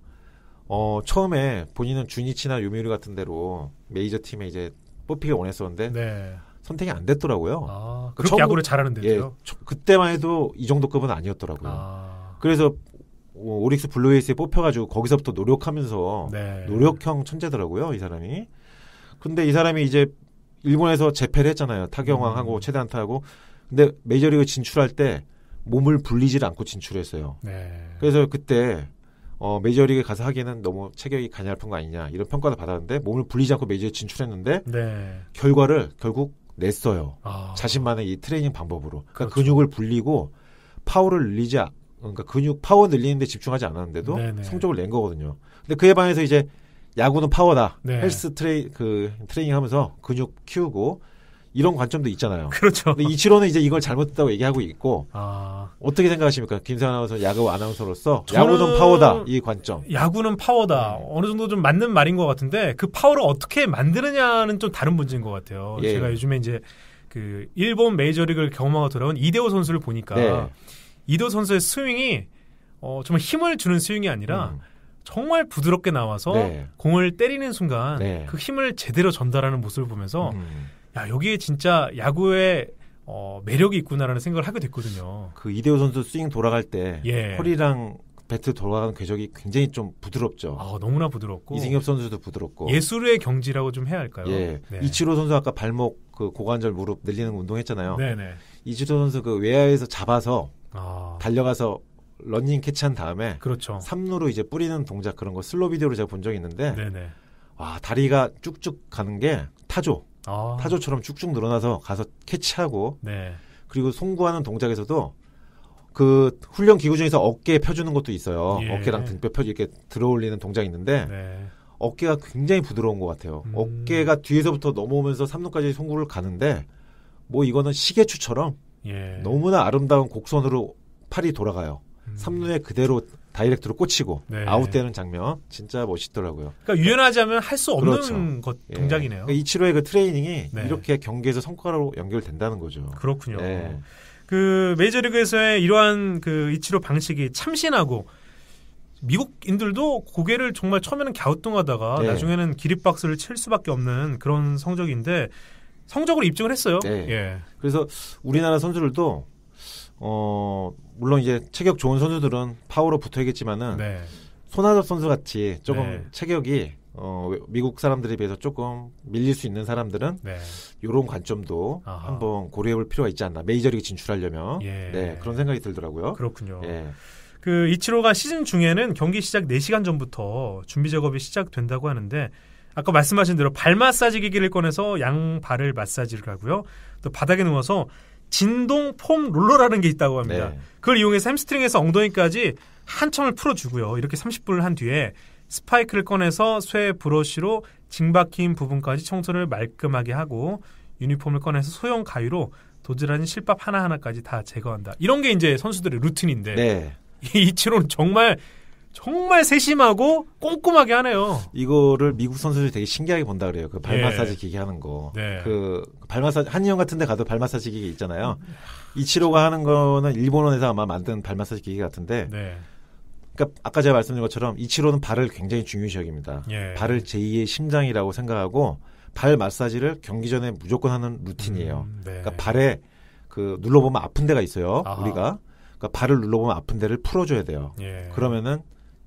처음에 본인은 주니치나 요미우리 같은 데로 메이저 팀에 이제 뽑히길 원했었는데 선택이 안 됐더라고요. 그렇게 야구를 잘하는데요. 그때만 해도 이 정도 급은 아니었더라고요. 그래서 오릭스 블루웨이스에 뽑혀가지고 거기서부터 노력하면서 노력형 천재더라고요, 이 사람이. 근데 이 사람이 이제 일본에서 재패를 했잖아요. 타경왕하고 최대한타하고. 근데 메이저리그 진출할 때 몸을 불리질 않고 진출했어요. 그래서 그때 메이저리그에 가서 하기에는 너무 체격이 가냘픈 거 아니냐 이런 평가도 받았는데 몸을 불리지 않고 메이저에 진출했는데 결과를 결국 냈어요. 자신만의 이 트레이닝 방법으로. 그러니까 근육을 불리고 파워를 늘리지 그러니까 근육 파워 늘리는 데 집중하지 않았는데도 네네. 성적을 낸 거거든요. 근데 그에 반해서 이제 야구는 파워다. 네. 헬스 트레이닝 하면서 근육 키우고 이런 관점도 있잖아요. 그렇죠. 근데 이치로는 이제 이걸 잘못했다고 얘기하고 있고 어떻게 생각하십니까? 김세환 아나운서 야구 아나운서로서 야구는 파워다 이 관점. 야구는 파워다. 어느 정도 좀 맞는 말인 것 같은데 그 파워를 어떻게 만드느냐는 좀 다른 문제인 것 같아요. 예. 제가 요즘에 이제 그 일본 메이저리그를 경험하고 돌아온 이대호 선수를 보니까 네. 이대호 선수의 스윙이 정말 힘을 주는 스윙이 아니라 정말 부드럽게 나와서 네. 공을 때리는 순간 네. 그 힘을 제대로 전달하는 모습을 보면서 야, 여기에 진짜 야구의 매력이 있구나라는 생각을 하게 됐거든요. 그 이대호 선수 스윙 돌아갈 때 예. 허리랑 배트 돌아가는 궤적이 굉장히 좀 부드럽죠. 너무나 부드럽고 이승엽 선수도 부드럽고 예술의 경지라고 좀 해야 할까요? 예. 네. 이치로 선수 아까 발목 그 고관절 무릎 늘리는 운동했잖아요. 네네. 이치로 선수 그 외야에서 잡아서 달려가서 런닝 캐치한 다음에 그렇죠. 3루로 이제 뿌리는 동작 그런 거 슬로 비디오로 제가 본 적이 있는데 네네. 와 다리가 쭉쭉 가는 게 타조처럼 쭉쭉 늘어나서 가서 캐치하고 네. 그리고 송구하는 동작에서도 그 훈련 기구 중에서 어깨 펴주는 것도 있어요. 예. 어깨랑 등뼈 펴 이렇게 들어올리는 동작이 있는데 네. 어깨가 굉장히 부드러운 것 같아요. 어깨가 뒤에서부터 넘어오면서 3루까지 송구를 가는데 뭐 이거는 시계추처럼 예. 너무나 아름다운 곡선으로 팔이 돌아가요. 3루에 그대로 다이렉트로 꽂히고 네. 아웃되는 장면 진짜 멋있더라고요. 그러니까 유연하지 않으면 할 수 없는 그렇죠. 동작이네요. 그러니까 이치로의 그 트레이닝이 네. 이렇게 경기에서 성과로 연결된다는 거죠. 그렇군요. 네. 그 메이저리그에서의 이러한 그 이치로 방식이 참신하고 미국인들도 고개를 정말 처음에는 갸우뚱하다가 네. 나중에는 기립박수를 칠 수밖에 없는 그런 성적인데 성적으로 입증을 했어요. 네. 예. 그래서 우리나라 선수들도 물론 이제 체격 좋은 선수들은 파워로 붙어야겠지만은 네. 손아섭 선수 같이 조금 네. 체격이 미국 사람들에 비해서 조금 밀릴 수 있는 사람들은 네. 이런 관점도 아하. 한번 고려해볼 필요가 있지 않나. 메이저리그 진출하려면 예. 네, 그런 생각이 들더라고요. 그렇군요. 예. 그 이치로가 시즌 중에는 경기 시작 4시간 전부터 준비 작업이 시작된다고 하는데 아까 말씀하신 대로 발 마사지 기기를 꺼내서 양발을 마사지를 하고요. 또 바닥에 누워서 진동 폼 롤러라는 게 있다고 합니다. 네. 그걸 이용해서 햄스트링에서 엉덩이까지 한참을 풀어주고요. 이렇게 30분을 한 뒤에 스파이크를 꺼내서 쇠 브러쉬로 징박힌 부분까지 청소를 말끔하게 하고 유니폼을 꺼내서 소형 가위로 도드라진 실밥 하나하나까지 다 제거한다. 이런 게 이제 선수들의 루틴인데 네. 이치로는 정말 세심하고 꼼꼼하게 하네요. 이거를 미국 선수들이 되게 신기하게 본다 그래요. 그 발 마사지 기기 하는 거. 네. 그 발 마사지 한의원 같은 데 가도 발 마사지 기기 있잖아요. 이치로가 하는 거는 일본에서 아마 만든 발 마사지 기기 같은데. 네. 그러니까 아까 제가 말씀드린 것처럼 이치로는 발을 굉장히 중요시 여깁니다. 예. 발을 제2의 심장이라고 생각하고 발 마사지를 경기 전에 무조건 하는 루틴이에요. 네. 그러니까 발에 그 눌러보면 아픈 데가 있어요. 아하. 우리가. 그러니까 발을 눌러보면 아픈 데를 풀어줘야 돼요. 예. 그러면은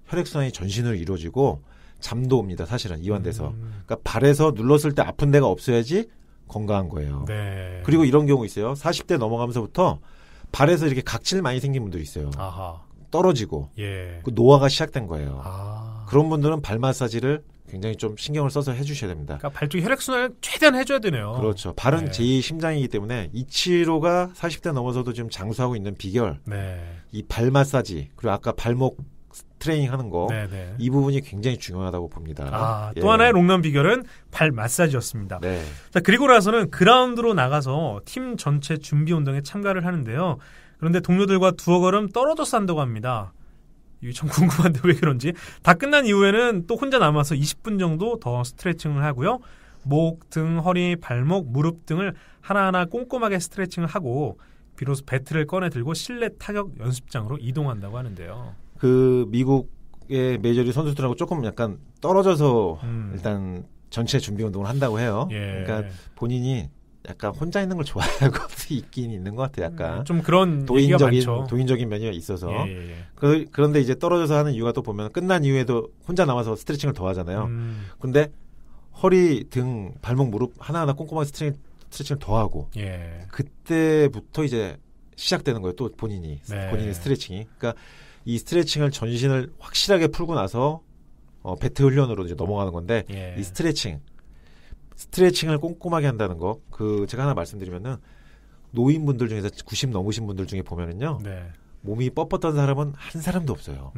혈액순환이 전신으로 이루어지고 잠도 옵니다. 사실은 이완돼서. 그러니까 발에서 눌렀을 때 아픈 데가 없어야지 건강한 거예요. 네. 그리고 이런 경우 있어요. 40대 넘어가면서부터 발에서 이렇게 각질 많이 생긴 분들이 있어요. 아하. 떨어지고 예. 그 노화가 시작된 거예요. 아. 그런 분들은 발 마사지를 굉장히 좀 신경을 써서 해주셔야 됩니다. 그러니까 발 쪽 혈액순환을 최대한 해줘야 되네요. 그렇죠. 발은 네. 제2의 심장이기 때문에 이치로가 40대 넘어서도 지금 장수하고 있는 비결 네. 이 발 마사지 그리고 아까 발목 트레이닝 하는 거, 네네. 이 부분이 굉장히 중요하다고 봅니다. 또 하나의 롱런 비결은 발 마사지였습니다. 네. 자, 그리고 나서는 그라운드로 나가서 팀 전체 준비 운동에 참가를 하는데요. 그런데 동료들과 두어 걸음 떨어져서 한다고 합니다. 이게 참 궁금한데 왜 그런지. 다 끝난 이후에는 또 혼자 남아서 20분 정도 더 스트레칭을 하고요. 목, 등, 허리, 발목, 무릎 등을 하나하나 꼼꼼하게 스트레칭을 하고 비로소 배트를 꺼내 들고 실내 타격 연습장으로 이동한다고 하는데요. 그 미국의 메이저리그 선수들하고 조금 약간 떨어져서 일단 전체 준비 운동을 한다고 해요. 예. 그러니까 본인이 약간 혼자 있는 걸 좋아하고 있긴 있는 것 같아요. 약간 좀 그런 도인적인 면이 있어서. 예. 그런데 이제 떨어져서 하는 이유가 또 보면 끝난 이후에도 혼자 남아서 스트레칭을 더 하잖아요. 근데 허리, 등, 발목, 무릎 하나하나 꼼꼼하게 스트레칭을 더 하고 예. 그때부터 이제 시작되는 거예요. 또 본인의 네. 스트레칭이. 그러니까 이 스트레칭을 전신을 확실하게 풀고 나서 배트 훈련으로 이제 넘어가는 건데 예. 이 스트레칭을 꼼꼼하게 한다는 거. 그 제가 하나 말씀드리면은 노인분들 중에서 90 넘으신 분들 중에 보면은요. 네. 몸이 뻣뻣한 사람은 한 사람도 없어요.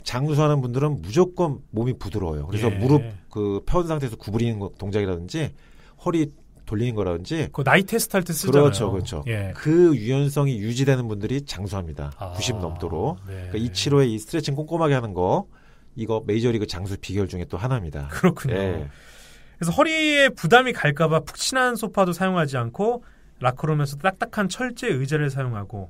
장수하는 분들은 무조건 몸이 부드러워요. 그래서 무릎 펴은 상태에서 구부리는 동작이라든지 허리 돌리는 거라든지 그 나이 테스트 할 때 쓰잖아요. 그렇죠. 그 유연성이 유지되는 분들이 장수합니다. 90 넘도록. 네. 그러니까 이치로의 이 스트레칭 꼼꼼하게 하는 거 이거 메이저리그 장수 비결 중에 또 하나입니다. 그렇군요. 그래서 허리에 부담이 갈까봐 푹신한 소파도 사용하지 않고 라커룸에서 딱딱한 철제 의자를 사용하고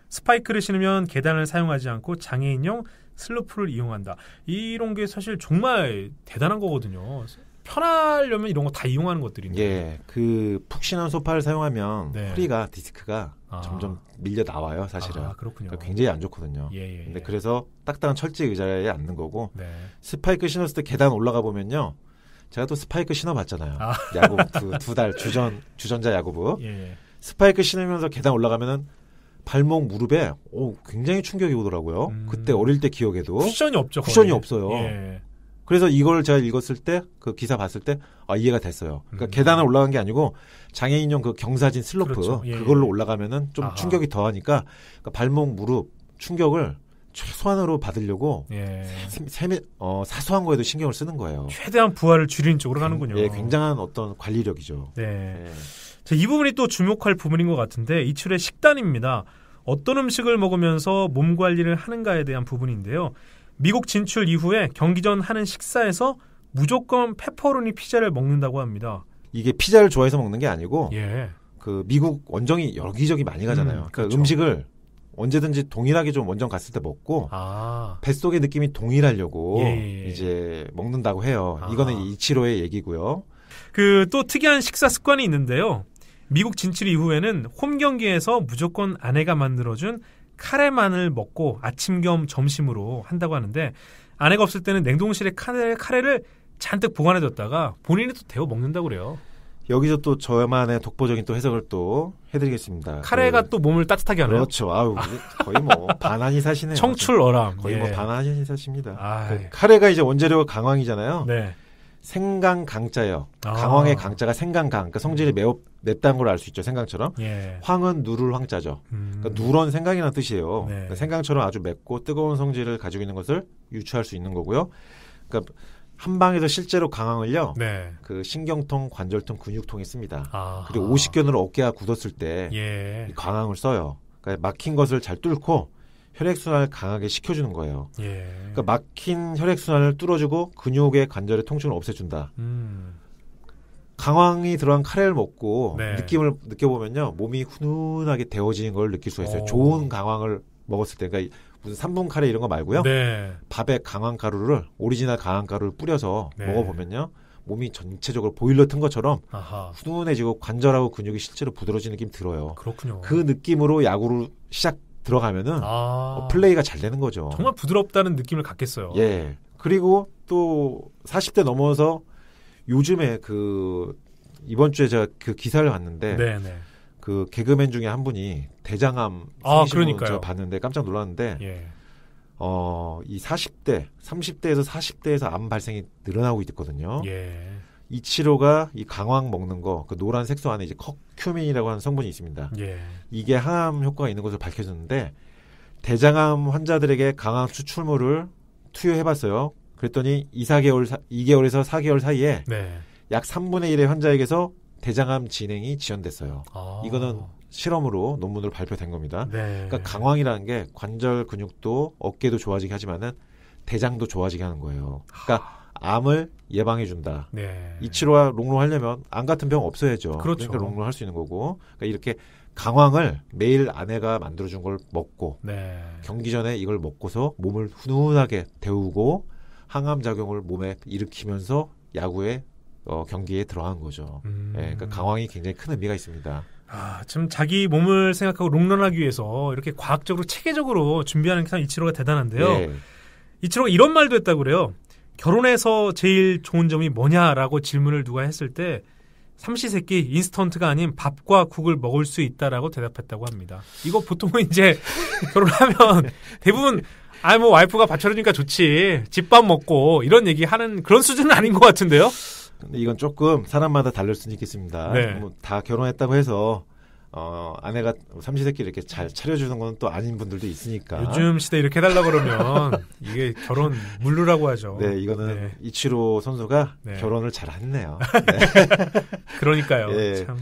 스파이크를 신으면 계단을 사용하지 않고 장애인용 슬로프를 이용한다. 이런 게 사실 정말 대단한 거거든요. 편하려면 이런 거 다 이용하는 것들인데. 그 푹신한 소파를 사용하면 허리가 디스크가 점점 밀려 나와요, 사실은. 그렇군요. 그러니까 굉장히 안 좋거든요. 근데 그래서 딱딱한 철제 의자에 앉는 거고 스파이크 신었을 때 계단 올라가 보면요. 제가 또 스파이크 신어봤잖아요. 야구 두 달 주전자 야구부. 스파이크 신으면서 계단 올라가면은 발목 무릎에 굉장히 충격이 오더라고요. 그때 어릴 때 기억에도 쿠션이 없죠. 쿠션이 없어요. 그래서 이걸 제가 읽었을 때 그 기사 봤을 때 이해가 됐어요. 그러니까 계단을 올라간 게 아니고 장애인용 그 경사진 슬로프 그걸로 올라가면은 좀 충격이 더하니까 그러니까 발목 무릎 충격을 최소한으로 받으려고 사소한 거에도 신경을 쓰는 거예요. 최대한 부하를 줄이는 쪽으로 가는군요. 굉장한 어떤 관리력이죠. 자, 이 부분이 또 주목할 부분인 것 같은데 이치로의 식단입니다. 어떤 음식을 먹으면서 몸 관리를 하는가에 대한 부분인데요. 미국 진출 이후에 경기 전 하는 식사에서 무조건 페퍼로니 피자를 먹는다고 합니다. 이게 피자를 좋아해서 먹는 게 아니고 그 미국 원정이 여기저기 많이 가잖아요. 그러니까 음식을 언제든지 동일하게 좀 원정 갔을 때 먹고 뱃속의 느낌이 동일하려고 이제 먹는다고 해요. 이거는 이치로의 얘기고요. 그 또 특이한 식사 습관이 있는데요. 미국 진출 이후에는 홈 경기에서 무조건 아내가 만들어준 카레만을 먹고 아침 겸 점심으로 한다고 하는데 아내가 없을 때는 냉동실에 카레를 잔뜩 보관해뒀다가 본인이 또 데워 먹는다고 그래요. 여기서 또 저만의 독보적인 또 해석을 또 해드리겠습니다. 카레가 또 몸을 따뜻하게 하나요? 그렇죠. 거의 뭐 반한이 사시네요. 청출어람. 거의 뭐 반한이 사십니다. 카레가 이제 원재료가 강황이잖아요. 생강 강자예요. 강황의 강자가 생강강. 그러니까 성질이 맵다는 걸 알 수 있죠. 생강처럼. 황은 누를 황자죠. 그러니까 누런 생강이라는 뜻이에요. 그러니까 생강처럼 아주 맵고 뜨거운 성질을 가지고 있는 것을 유추할 수 있는 거고요. 그러니까 한방에서 실제로 강황을요. 그 신경통, 관절통, 근육통에 씁니다. 그리고 오십견으로 어깨가 굳었을 때 이 강황을 써요. 그러니까 막힌 것을 잘 뚫고 혈액순환을 강하게 시켜주는 거예요. 그러니까 막힌 혈액순환을 뚫어주고 근육의 관절의 통증을 없애준다. 강황이 들어간 카레를 먹고 느낌을 느껴보면요. 몸이 훈훈하게 데워지는 걸 느낄 수가 있어요. 좋은 강황을 먹었을 때. 그러니까 무슨 3분 카레 이런 거 말고요. 밥에 강황 가루를 오리지널 강황 가루를 뿌려서 먹어보면요. 몸이 전체적으로 보일러 튼 것처럼 훈훈해지고 관절하고 근육이 실제로 부드러워지는 느낌이 들어요. 그렇군요. 그 느낌으로 야구로 들어가면은 플레이가 잘 되는 거죠. 정말 부드럽다는 느낌을 갖겠어요. 그리고 또 40대 넘어서 요즘에 이번 주에 제가 그 기사를 봤는데 그 개그맨 중에 한 분이 대장암 생기신 분 제가 봤는데 깜짝 놀랐는데 이 40대, 30대에서 40대에서 암 발생이 늘어나고 있거든요. 이치로가 이 강황 먹는 거, 그 노란 색소 안에 이제 커큐민이라고 하는 성분이 있습니다. 이게 항암 효과가 있는 것으로 밝혀졌는데 대장암 환자들에게 강황 추출물을 투여해봤어요. 그랬더니 2개월에서 4개월 사이에 약 3분의 1의 환자에게서 대장암 진행이 지연됐어요. 이거는 실험으로 논문으로 발표된 겁니다. 그러니까 강황이라는 게 관절 근육도 어깨도 좋아지게 하지만은 대장도 좋아지게 하는 거예요. 그러니까 암을 예방해준다. 이치로와 롱롱 하려면 암 같은 병 없어야죠. 그러니까 롱롱 할 수 있는 거고. 그러니까 이렇게 강황을 매일 아내가 만들어준 걸 먹고 경기 전에 이걸 먹고서 몸을 훈훈하게 데우고 항암 작용을 몸에 일으키면서 야구에 경기에 들어간 거죠. 그러니까 강황이 굉장히 큰 의미가 있습니다. 참 자기 몸을 생각하고 롱런하기 위해서 이렇게 과학적으로 체계적으로 준비하는 게 참 이치로가 대단한데요. 이치로가 이런 말도 했다고 그래요. 결혼해서 제일 좋은 점이 뭐냐라고 질문을 누가 했을 때 삼시세끼 인스턴트가 아닌 밥과 국을 먹을 수 있다라고 대답했다고 합니다. 이거 보통은 이제 결혼하면 대부분 뭐 와이프가 밥 차려주니까 좋지 집밥 먹고 이런 얘기 하는 그런 수준은 아닌 것 같은데요. 근데 이건 조금 사람마다 다를 수는 있겠습니다. 뭐 다 결혼했다고 해서 아내가 삼시세끼 이렇게 잘 차려주는 건 또 아닌 분들도 있으니까. 요즘 시대 이렇게 해달라 그러면 이게 결혼 물르라고 하죠. 네, 이거는 이치로 선수가 결혼을 잘 했네요. 네. 그러니까요. 네. 참.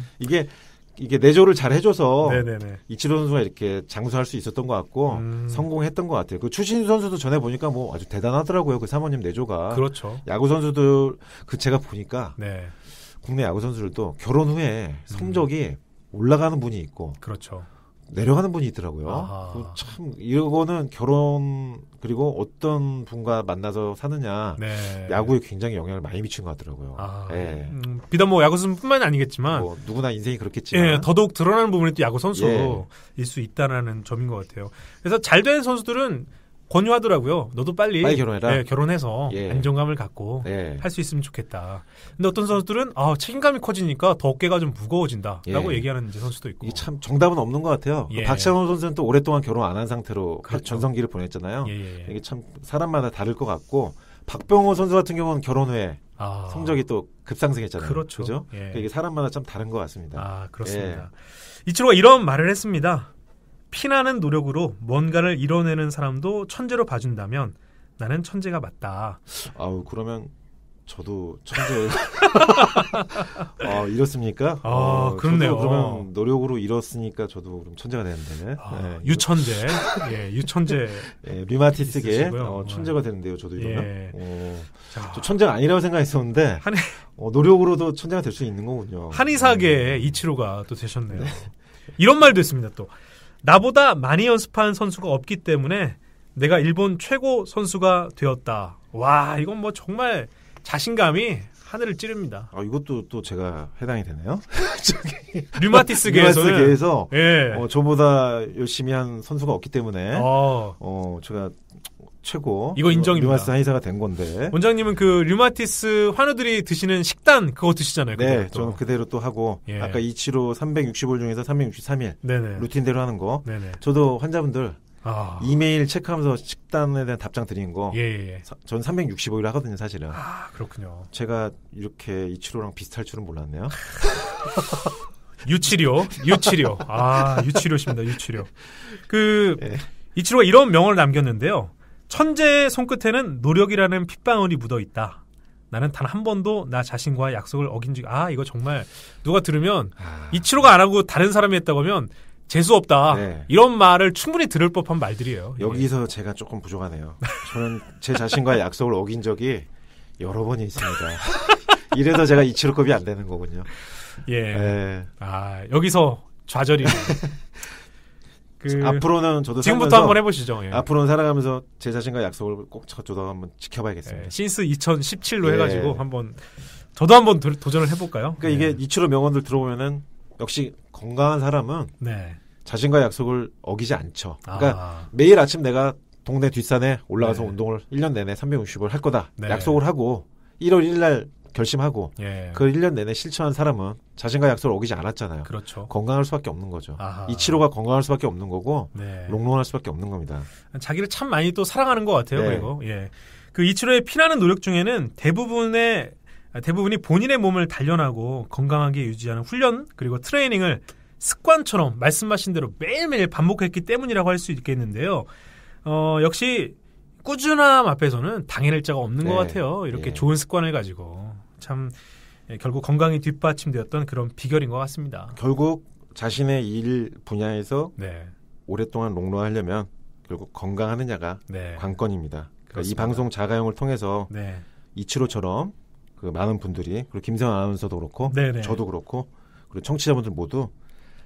이게 내조를 잘 해줘서 네네네. 이치로 선수가 이렇게 장수할 수 있었던 것 같고 성공했던 것 같아요. 그 추신수 선수도 전에 보니까 뭐 아주 대단하더라고요. 그 사모님 내조가. 그렇죠. 야구 선수들 제가 보니까 국내 야구 선수들도 결혼 후에 성적이 올라가는 분이 있고 그렇죠. 내려가는 분이 있더라고요. 참 이거는 결혼 그리고 어떤 분과 만나서 사느냐 야구에 굉장히 영향을 많이 미친 것 같더라고요. 비단 뭐 야구 선수뿐만이 아니겠지만 뭐 누구나 인생이 그렇겠지만 더더욱 드러나는 부분이 또 야구 선수일 수 있다라는 점인 것 같아요. 그래서 잘된 선수들은 권유하더라고요. 너도 빨리 결혼해라. 결혼해서 안정감을 갖고 할 수 있으면 좋겠다. 근데 어떤 선수들은 책임감이 커지니까 더 어깨가 좀 무거워진다라고 얘기하는 이제 선수도 있고. 이게 참 정답은 없는 것 같아요. 박찬호 선수는 또 오랫동안 결혼 안 한 상태로 그렇죠. 전성기를 보냈잖아요. 이게 참 사람마다 다를 것 같고 박병호 선수 같은 경우는 결혼 후에 성적이 또 급상승했잖아요. 그렇죠. 그죠? 그러니까 이게 사람마다 참 다른 것 같습니다. 그렇습니다. 이치로가 이런 말을 했습니다. 피나는 노력으로 뭔가를 이뤄내는 사람도 천재로 봐준다면 나는 천재가 맞다. 그러면 저도 천재. 이렇습니까? 그렇네요. 그러면 노력으로 이뤘으니까 저도 그럼 천재가 되는데. 유천재. 유천재. 류마티스계 천재가 되는데요. 저도 이러면. 저 천재가 아니라고 생각했었는데 노력으로도 천재가 될 수 있는 거군요. 한의사계의 이치로가 또 되셨네요. 이런 말도 했습니다. 또. 나보다 많이 연습한 선수가 없기 때문에 내가 일본 최고 선수가 되었다. 와, 이건 뭐 정말 자신감이 하늘을 찌릅니다. 이것도 또 제가 해당이 되네요. 류마티스계에서 저보다 열심히 한 선수가 없기 때문에 제가 최고 이거 인정입니다. 류마티스 한의사가 된 건데. 원장님은 그 류마티스 환우들이 드시는 식단 그거 드시잖아요. 네, 저는 그대로 또 하고 아까 이치로 365일 중에서 363일 루틴대로 하는 거. 저도 환자분들 이메일 체크하면서 식단에 대한 답장 드리는 거. 전 365일 하거든요, 사실은. 그렇군요. 제가 이렇게 이치로랑 비슷할 줄은 몰랐네요. 유치료. 유치료십니다. 유치료. 이치로가 이런 명언을 남겼는데요. 천재의 손끝에는 노력이라는 핏방울이 묻어 있다. 나는 단 한 번도 나 자신과 약속을 어긴 적이 이거 정말 누가 들으면 이치로가 안 하고 다른 사람이 했다고 하면 재수 없다. 이런 말을 충분히 들을 법한 말들이에요. 여기서 제가 조금 부족하네요. 저는 제 자신과 약속을 어긴 적이 여러 번이 있습니다. 이래서 제가 이치로급이 안 되는 거군요. 여기서 좌절이. 앞으로는 저도 지금부터 한번 해보시죠. 앞으로는 살아가면서 제 자신과 약속을 꼭 저도 한번 지켜봐야겠습니다. 신스 2017로 해가지고 저도 한번 도전을 해볼까요? 그러니까 이게 이치로 명언들 들어보면은 역시 건강한 사람은 자신과 약속을 어기지 않죠. 그러니까 매일 아침 내가 동네 뒷산에 올라가서 운동을 1년 내내 360을 할 거다. 약속을 하고 1월 1일 날 결심하고 그 1년 내내 실천한 사람은 자신과 약속을 어기지 않았잖아요. 그렇죠. 건강할 수밖에 없는 거죠. 이치로가 건강할 수밖에 없는 거고 롱런할 수밖에 없는 겁니다. 자기를 참 많이 또 사랑하는 것 같아요. 그리고 그 이치로의 피나는 노력 중에는 대부분이 본인의 몸을 단련하고 건강하게 유지하는 훈련 그리고 트레이닝을 습관처럼 말씀하신 대로 매일매일 반복했기 때문이라고 할 수 있겠는데요. 역시 꾸준함 앞에서는 당해낼 자가 없는 것 같아요. 이렇게 좋은 습관을 가지고 참 결국 건강이 뒷받침되었던 그런 비결인 것 같습니다. 결국 자신의 일 분야에서 오랫동안 롱런하려면 결국 건강하느냐가 관건입니다. 그러니까 이 방송 자가용을 통해서 이치로처럼 그 많은 분들이 그리고 김세환 아나운서도 그렇고 저도 그렇고 그리고 청취자분들 모두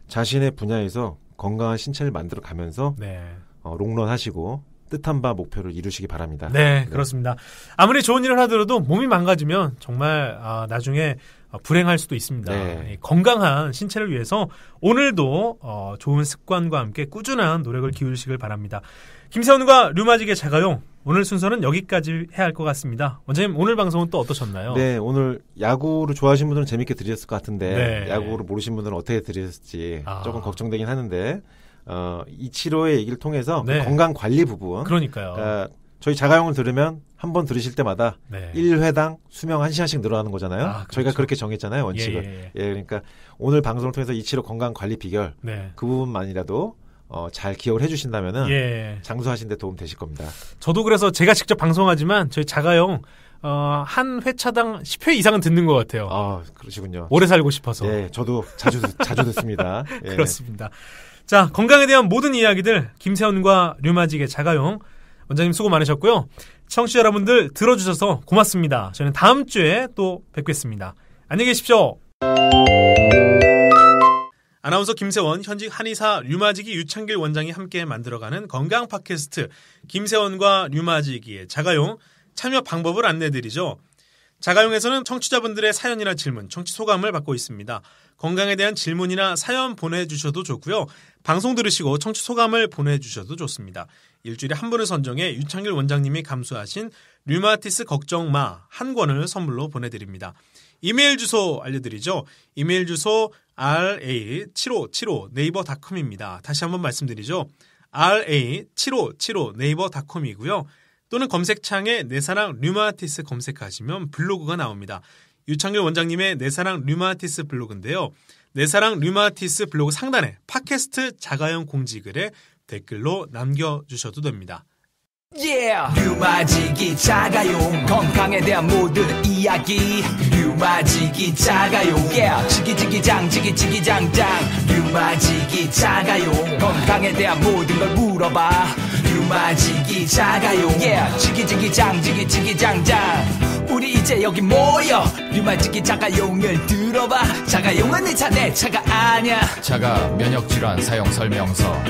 자신의 분야에서 건강한 신체를 만들어 가면서 롱런하시고 뜻한 바 목표를 이루시기 바랍니다. 그렇습니다. 아무리 좋은 일을 하더라도 몸이 망가지면 정말 나중에 불행할 수도 있습니다. 건강한 신체를 위해서 오늘도 좋은 습관과 함께 꾸준한 노력을 기울이시길 바랍니다. 김세훈과 류마지계 자가용 오늘 순서는 여기까지 해야 할 것 같습니다. 원장님 오늘 방송은 또 어떠셨나요? 오늘 야구를 좋아하시는 분들은 재밌게 들으셨을 것 같은데 야구를 모르시는 분들은 어떻게 들으셨을지 조금 걱정되긴 하는데 이치로의 얘기를 통해서 그 건강 관리 부분 그러니까요. 저희 자가용을 들으면 한 번 들으실 때마다 1회당 수명 1시간씩 늘어나는 거잖아요. 그렇죠. 저희가 그렇게 정했잖아요, 원칙을. 그러니까 오늘 방송을 통해서 이치로 건강 관리 비결 그 부분만이라도 잘 기억을 해주신다면은 장수하신 데 도움 되실 겁니다. 저도 그래서 제가 직접 방송하지만 저희 자가용 한 회차당 10회 이상은 듣는 것 같아요. 그러시군요. 오래 살고 싶어서. 네, 저도 자주 듣습니다. 그렇습니다. 자, 건강에 대한 모든 이야기들 김세원과 류마직의 자가용 원장님 수고 많으셨고요. 청취자 여러분들 들어주셔서 고맙습니다. 저는 다음 주에 또 뵙겠습니다. 안녕히 계십시오. 아나운서 김세원, 현직 한의사 류마지기 유창길 원장이 함께 만들어가는 건강 팟캐스트 김세원과 류마지기의 자가용 참여 방법을 안내드리죠. 자가용에서는 청취자분들의 사연이나 질문, 청취 소감을 받고 있습니다. 건강에 대한 질문이나 사연 보내주셔도 좋고요. 방송 들으시고 청취 소감을 보내주셔도 좋습니다. 일주일에 한 분을 선정해 유창길 원장님이 감수하신 류마티스 걱정마 한 권을 선물로 보내드립니다. 이메일 주소 알려드리죠. 이메일 주소 ra7575 네이버닷컴입니다. 다시 한번 말씀드리죠. ra7575 네이버닷컴이고요. 또는 검색창에 내사랑 류마티스 검색하시면 블로그가 나옵니다. 유창길 원장님의 내사랑 류마티스 블로그인데요. 내사랑 류마티스 블로그 상단에 팟캐스트 자가용 공지글에 댓글로 남겨주셔도 됩니다. 류마지기 자가용 건강에 대한 모든 이야기 류마지기 자가용 지기지기장 지기지기장장 류마지기 자가용 건강에 대한 모든 걸 물어봐 류마지기 자가용 지기지기장 지기지기장장 우리 이제 여기 모여 류마지기 자가용을 들어봐 자가용은 내 차가 아냐 자가 면역질환 사용 설명서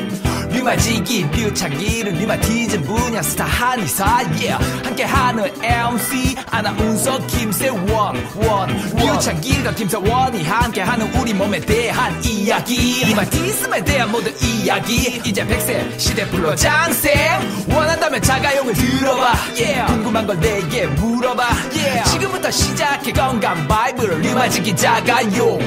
류마지기 류창길은 류마티즘 분야 스타 한의사 함께하는 MC 아나운서 김세원 류창길과 김세원이 함께하는 우리 몸에 대한 이야기 류마티즘에 대한 모든 이야기 이제 100세 시대 불러 장생 원한다면 자가용을 들어봐 궁금한 걸 내게 물어봐 지금부터 시작해 건강 바이블 류마지기 자가용